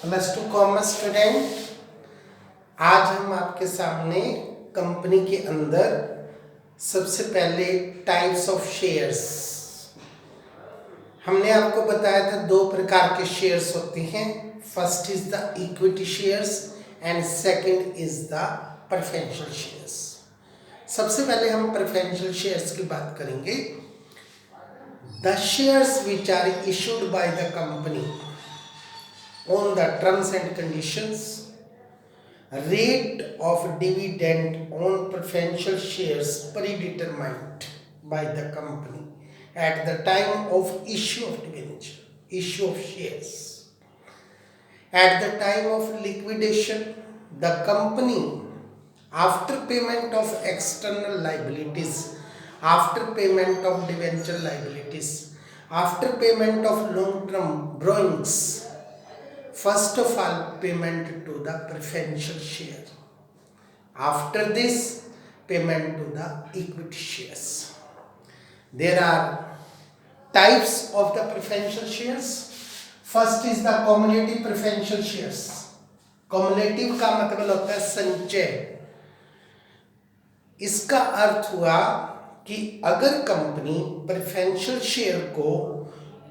Plus two commerce student, आज हम आपके सामने कंपनी के अंदर सबसे पहले टाइप्स ऑफ शेयर्स, हमने आपको बताया था दो प्रकार के शेयर्स होते हैं। First is the equity shares and second is the preferential shares. सबसे पहले हम प्रेफरेंशियल शेयर्स की बात करेंगे। The shares which are issued by the company on the terms and conditions, rate of dividend on preferential shares predetermined by the company at the time of issue of shares. At the time of liquidation, the company, after payment of external liabilities, after payment of debenture liabilities, after payment of long-term borrowings, first of all payment to the preferential share, after this payment to the equity shares. There are types of the preferential shares. First is the cumulative preferential shares. cumulative का मतलब होता है संचय। इसका अर्थ हुआ कि अगर company preferential share को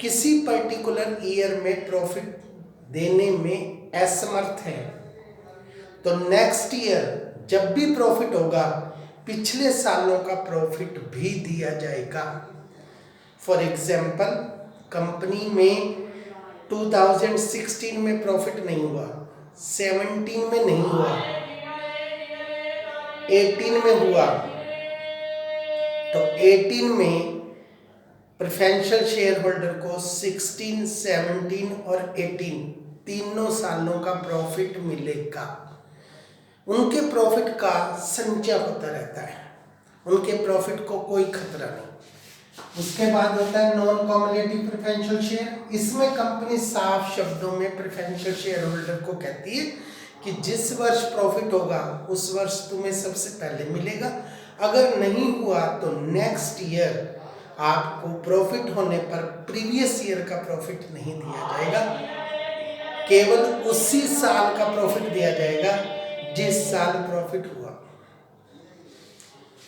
किसी पर्टिकुलर ईयर में प्रॉफिट देने में असमर्थ है तो नेक्स्ट ईयर जब भी प्रॉफिट होगा पिछले सालों का प्रॉफिट भी दिया जाएगा। फॉर एग्जाम्पल, कंपनी में 2016 में प्रॉफिट नहीं हुआ, 17 में नहीं हुआ, 18 में हुआ, तो 18 में प्रेफरेंशियल शेयर होल्डर को 16, 17 और 18 तीनों सालों का प्रॉफिट मिलेगा। उनके प्रॉफिट का संचय होता रहता है, उनके प्रॉफिट को कोई खतरा नहीं। उसके बाद होता है नॉन कम्युलेटिव प्रेफरेंशियल शेयर। इसमें कंपनी साफ शब्दों में प्रेफरेंशियल शेयर होल्डर को कहती है कि जिस वर्ष प्रॉफिट होगा उस वर्ष तुम्हें सबसे पहले मिलेगा, अगर नहीं हुआ तो नेक्स्ट ईयर आपको प्रॉफिट होने पर प्रीवियस ईयर का प्रॉफिट नहीं दिया जाएगा, केवल उसी साल का प्रॉफिट दिया जाएगा जिस साल प्रॉफिट हुआ।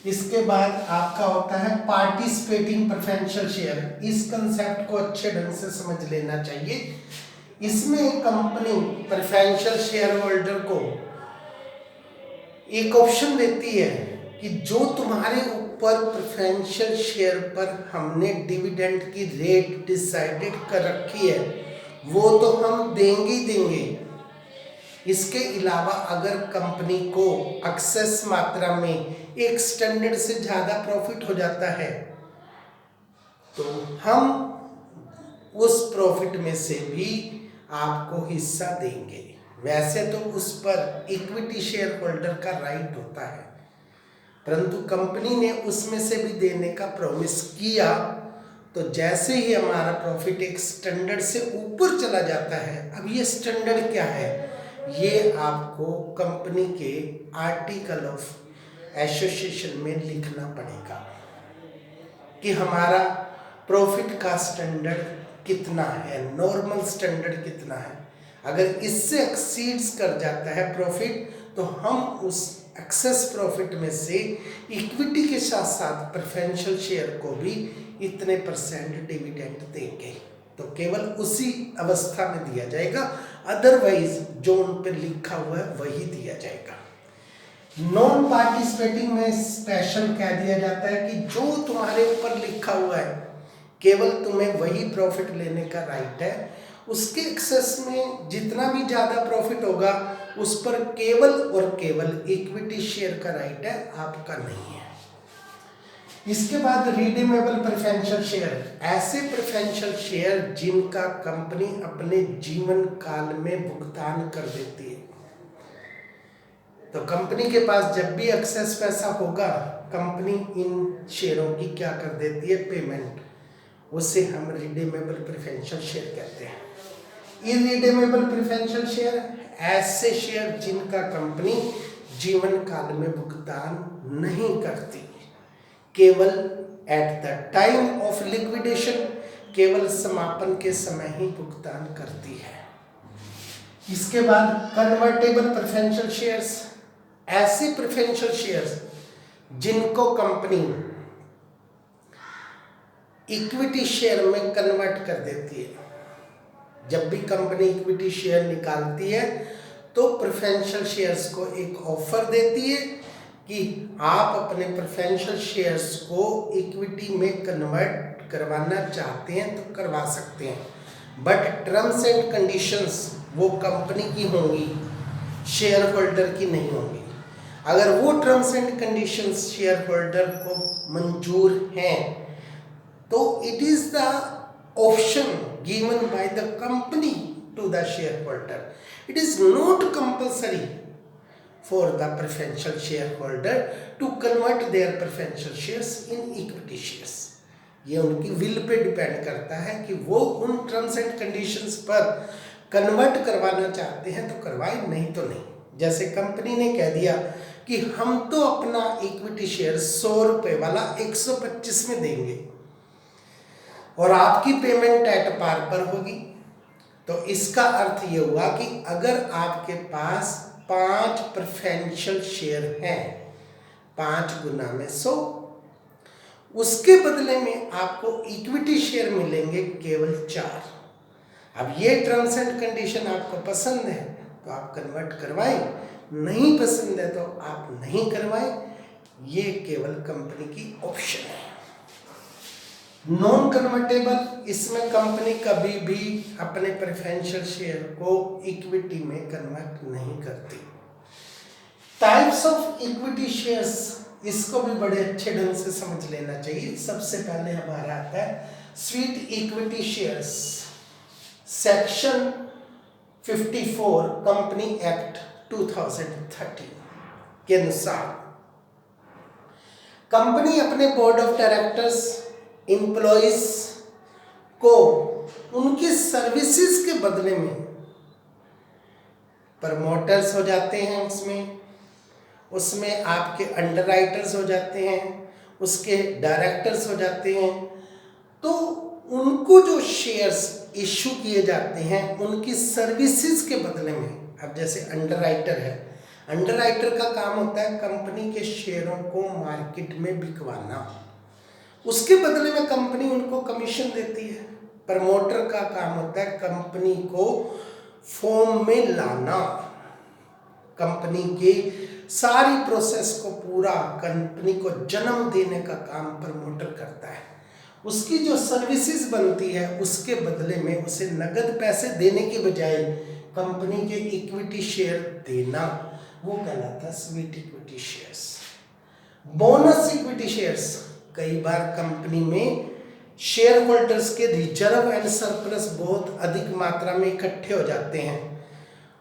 इसके बाद आपका होता है पार्टिसिपेटिंग प्रेफरेंशियल शेयर। इस कंसेप्ट को अच्छे ढंग से समझ लेना चाहिए। इसमें कंपनी प्रेफरेंशियल शेयर होल्डर को एक ऑप्शन देती है कि जो तुम्हारे ऊपर प्रेफरेंशियल शेयर पर हमने डिविडेंड की रेट डिसाइडेड कर रखी है वो तो हम देंगे ही देंगे। इसके अलावा अगर कंपनी को एक्सेस मात्रा में एक स्टैंडर्ड से ज़्यादा प्रॉफिट हो जाता है तो हम उस प्रॉफिट में से भी आपको हिस्सा देंगे। वैसे तो उस पर इक्विटी शेयर होल्डर का राइट होता है, परंतु कंपनी ने उसमें से भी देने का प्रॉमिस किया तो जैसे ही हमारा प्रॉफिट एक स्टैंडर्ड से ऊपर चला जाता है, अब ये स्टैंडर्ड क्या है ये आपको कंपनी के आर्टिकल ऑफ एसोसिएशन में लिखना पड़ेगा कि हमारा प्रॉफिट का स्टैंडर्ड कितना है, नॉर्मल स्टैंडर्ड कितना है। अगर इससे एक्सीड्स कर जाता है प्रॉफिट तो हम उस एक्सेस प्रॉफिट में से इक्विटी के साथ साथ प्रेफरेंशियल शेयर को भी इतने % डिविडेंड देंगे, तो केवल उसी अवस्था में दिया जाएगा, अदरवाइज जो उन पर लिखा हुआ है वही दिया जाएगा। नॉन पार्टिसिपेटिंग में स्पेशल कह दिया जाता है कि जो तुम्हारे ऊपर लिखा हुआ है केवल तुम्हें वही प्रॉफिट लेने का राइट है, उसके एक्सेस में जितना भी ज़्यादा प्रॉफिट होगा उस पर केवल और केवल इक्विटी शेयर का राइट है, आपका नहीं है। इसके बाद रिडीमेबल प्रेफरेंशियल शेयर, ऐसे प्रेफरेंशियल शेयर जिनका कंपनी अपने जीवन काल में भुगतान कर देती है। तो कंपनी के पास जब भी एक्सेस पैसा होगा कंपनी इन शेयरों की क्या कर देती है, पेमेंट, उसे हम रिडीमेबल प्रेफरेंशियल शेयर कहते हैं। इरिडीमेबल प्रेफरेंशियल शेयर, ऐसे शेयर जिनका कंपनी जीवन काल में भुगतान नहीं करती, केवल at the time of liquidation, केवल समापन के समय ही भुगतान करती है। इसके बाद कन्वर्टेबल प्रेफरेंशियल शेयर्स, ऐसे प्रेफरेंशियल शेयर्स जिनको कंपनी इक्विटी शेयर में कन्वर्ट कर देती है। जब भी कंपनी इक्विटी शेयर निकालती है तो प्रेफरेंशियल शेयर्स को एक ऑफर देती है कि आप अपने प्रेफरेंशियल शेयर्स को इक्विटी में कन्वर्ट करवाना चाहते हैं तो करवा सकते हैं, बट टर्म्स एंड कंडीशंस वो कंपनी की होंगी, शेयर होल्डर की नहीं होंगी। अगर वो terms and conditions shareholder को मंजूर हैं तो it is the option given by the company to the shareholder. It is not compulsory for the preferential shareholder to convert their preferential shares in equity shares। ये उनकी will pay depend करता है कि वो उन terms and conditions पर convert करवाना चाहते हैं तो करवाए, नहीं तो नहीं। जैसे कंपनी ने कह दिया कि हम तो अपना इक्विटी शेयर 100 रुपये वाला 125 में देंगे और आपकी पेमेंट एट पार पर होगी, तो इसका अर्थ ये हुआ कि अगर आपके पास 5 प्रेफरेंशियल शेयर हैं, 5 गुना में 100, उसके बदले में आपको इक्विटी शेयर मिलेंगे केवल 4। अब ये टर्म्स एंड कंडीशन आपको पसंद है तो आप कन्वर्ट करवाएं, नहीं पसंद है तो आप नहीं करवाएं। ये केवल कंपनी की ऑप्शन है। नॉन कन्वर्टेबल, इसमें कंपनी कभी भी अपने प्रेफरेंशियल शेयर को इक्विटी में कन्वर्ट नहीं करती। टाइप्स ऑफ इक्विटी शेयर्स, इसको भी बड़े अच्छे ढंग से समझ लेना चाहिए। सबसे पहले हमारा आता है sweet equity shares. Section 54 company act 2013 के अनुसार कंपनी अपने बोर्ड ऑफ डायरेक्टर्स एम्प्लॉइज को उनकी सर्विसेज के बदले में प्रमोटर्स हो जाते हैं, उसमें आपके अंडरराइटर्स हो जाते हैं, उसके डायरेक्टर्स हो जाते हैं। तो उनको जो शेयर्स इशू किए जाते हैं उनकी सर्विसेज के बदले में, अब जैसे अंडरराइटर है, अंडरराइटर का काम होता है कंपनी के शेयरों को मार्केट में बिकवाना, उसके बदले में कंपनी उनको कमीशन देती है। प्रमोटर का काम होता है कंपनी को फॉर्म में लाना, कंपनी के सारी प्रोसेस को पूरा कंपनी को जन्म देने का काम प्रमोटर करता है। उसकी जो सर्विसेज बनती है उसके बदले में उसे नगद पैसे देने के बजाय कंपनी के इक्विटी शेयर देना, वो कहलाता है sweet equity shares. Bonus equity shares, कई बार कंपनी में शेयर होल्डर्स के रिजर्व एंड सरप्लस बहुत अधिक मात्रा में इकट्ठे हो जाते हैं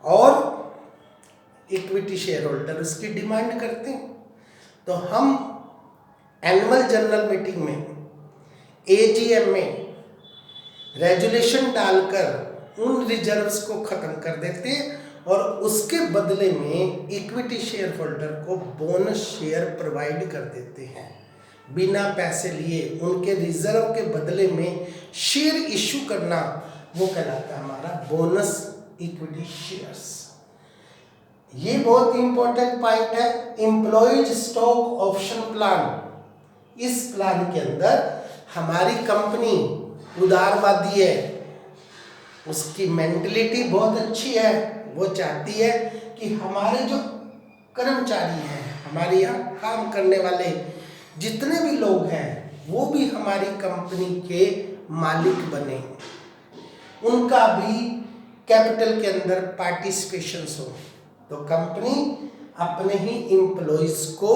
और इक्विटी शेयर होल्डर उसकी डिमांड करते हैं, तो हम एनुअल जनरल मीटिंग में, एजीएम में रेजुलेशन डालकर उन रिजर्व्स को खत्म कर देते हैं और उसके बदले में इक्विटी शेयर होल्डर को बोनस शेयर प्रोवाइड कर देते हैं बिना पैसे लिए। उनके रिजर्व के बदले में शेयर इशू करना, वो कहलाता है हमारा बोनस इक्विटी शेयर्स। ये बहुत इंपॉर्टेंट पॉइंट है। एम्प्लॉयज स्टॉक ऑप्शन प्लान, इस प्लान के अंदर हमारी कंपनी उदारवादी है, उसकी मेंटलिटी बहुत अच्छी है। वो चाहती है कि हमारे जो कर्मचारी हैं, हमारे यहाँ काम करने वाले जितने भी लोग हैं, वो भी हमारी कंपनी के मालिक बने, उनका भी कैपिटल के अंदर पार्टिसिपेशन हो। तो कंपनी अपने ही एम्प्लॉइज को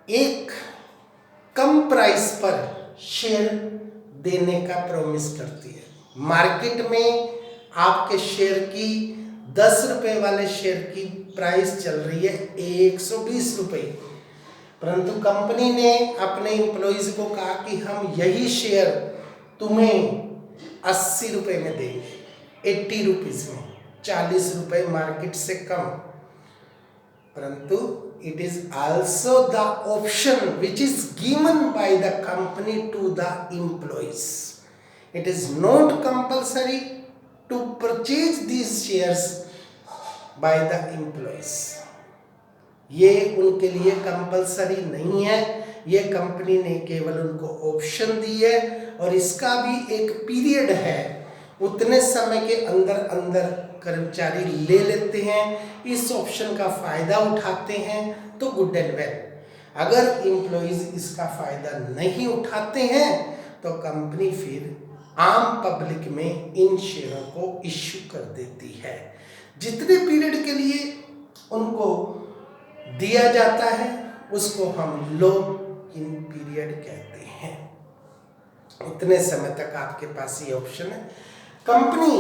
एक कम प्राइस पर शेयर देने का प्रॉमिस करती है। मार्केट में आपके शेयर की 10 रुपए वाले शेयर की प्राइस चल रही है 120 रुपये, परंतु कंपनी ने अपने एम्प्लॉइज को कहा कि हम यही शेयर तुम्हें 80 रुपये में देंगे, 80 रुपीज़ में, 40 रुपये मार्केट से कम। परंतु it is also the option which is given by the company to the employees. It is not compulsory to purchase these shares by the employees. ये उनके लिए कंपलसरी नहीं है, ये कंपनी ने केवल उनको ऑप्शन दी है और इसका भी एक पीरियड है, उतने समय के अंदर अंदर कर्मचारी ले लेते हैं, इस ऑप्शन का फायदा उठाते हैं तो गुड एंड वेल। अगर एम्प्लॉइज इसका फायदा नहीं उठाते हैं तो कंपनी फिर आम पब्लिक में इन शेयरों को इश्यू कर देती है। जितने पीरियड के लिए उनको दिया जाता है उसको हम लॉक इन पीरियड कहते हैं। उतने समय तक आपके पास ये ऑप्शन है। कंपनी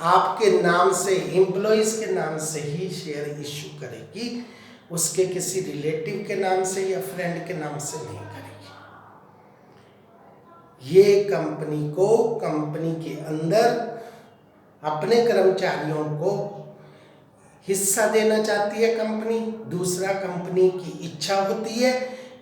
आपके नाम से, एम्प्लॉइज के नाम से ही शेयर इश्यू करेगी, उसके किसी रिलेटिव के नाम से या फ्रेंड के नाम से नहीं करेगी। ये कंपनी को, कंपनी के अंदर अपने कर्मचारियों को हिस्सा देना चाहती है कंपनी। दूसरा, कंपनी की इच्छा होती है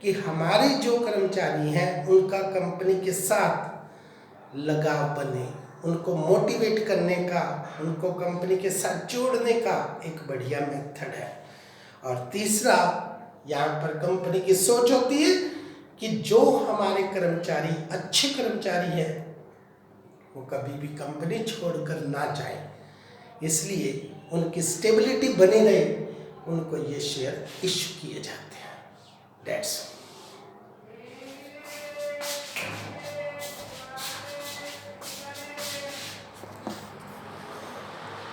कि हमारे जो कर्मचारी हैं उनका कंपनी के साथ लगाव बने, उनको मोटिवेट करने का, उनको कंपनी के साथ जोड़ने का एक बढ़िया मेथड है। और तीसरा, यहाँ पर कंपनी की सोच होती है कि जो हमारे कर्मचारी अच्छे कर्मचारी हैं वो कभी भी कंपनी छोड़कर ना जाए, इसलिए उनकी स्टेबिलिटी बनी रहे, उनको ये शेयर इश्यू किए जाते हैं। दैट्स